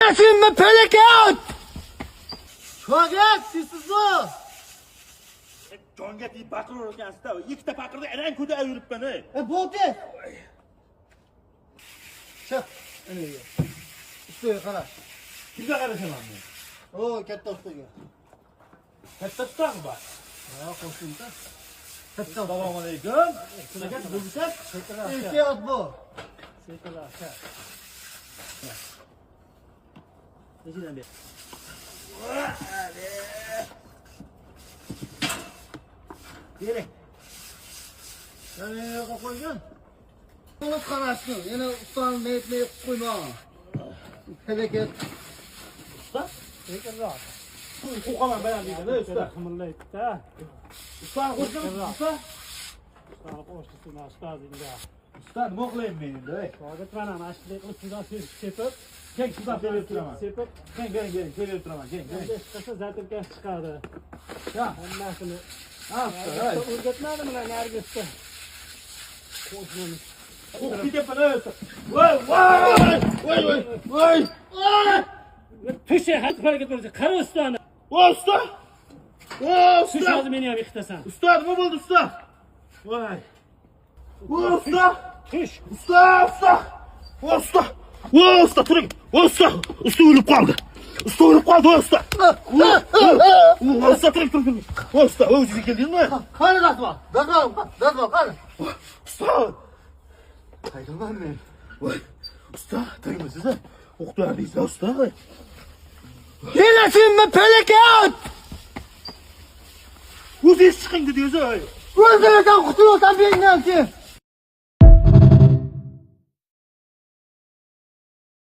Listen me pelek out! Shoget, sizmi? Jonga deyib baqirar ekansiz-da. Ikkita baqirda arang ko'da yuribman. Bo'ldi. Chiq, anaga. Ustiga qara. Kimga qarashaman men? Katta ustiga. Katta ustami bor? Qo'shimcha. Assalomu alaykum. Sizlarga bo'lsa, Ehtiyot bu. Nechidan ber? Bering. Yana yo'qqa qo'ygan. To'liq qarashni, yana ustani metmay qo'yma. Peleket. Usta? Sekinroq. Qo'qaman bayan deydi, usta. Qimirlaydi-da. Ustani qo'shdim, usta. Ustani qo'shdi, ustozingga. Usta, nima qilayim men endi? Shogird mana shunday qilib sudosi sepib, Keng sudab berib turaman. sepib, Bering, berib turaman. Keng. chiqsa zatilka chiqadi. Ya, Hammasini. usta. O'rgatmadimi ular nargisda? Qo'shnimiz. Ketyapman, usta. Voy! Tusha, haq harakat bo'lsa, qara ustani. Usta! Tush hozir meni ham yiqitasan. Usta, nima bo'ldi, usta? Voy! Usta! Tush. Usta, turing. Usta o'lib qoldi. Usta, turing. Usta, o'zingiz keldingizmi? Qani rasman? Dasmal, qani? Usta! Qaydaman men? Voy! Usta, turingmisiz? O'qitardingiz, usta. Listen me pelek out! O'zingiz chiqing dedingiz-ku. O'zingizdan qutulasan mendan keyin.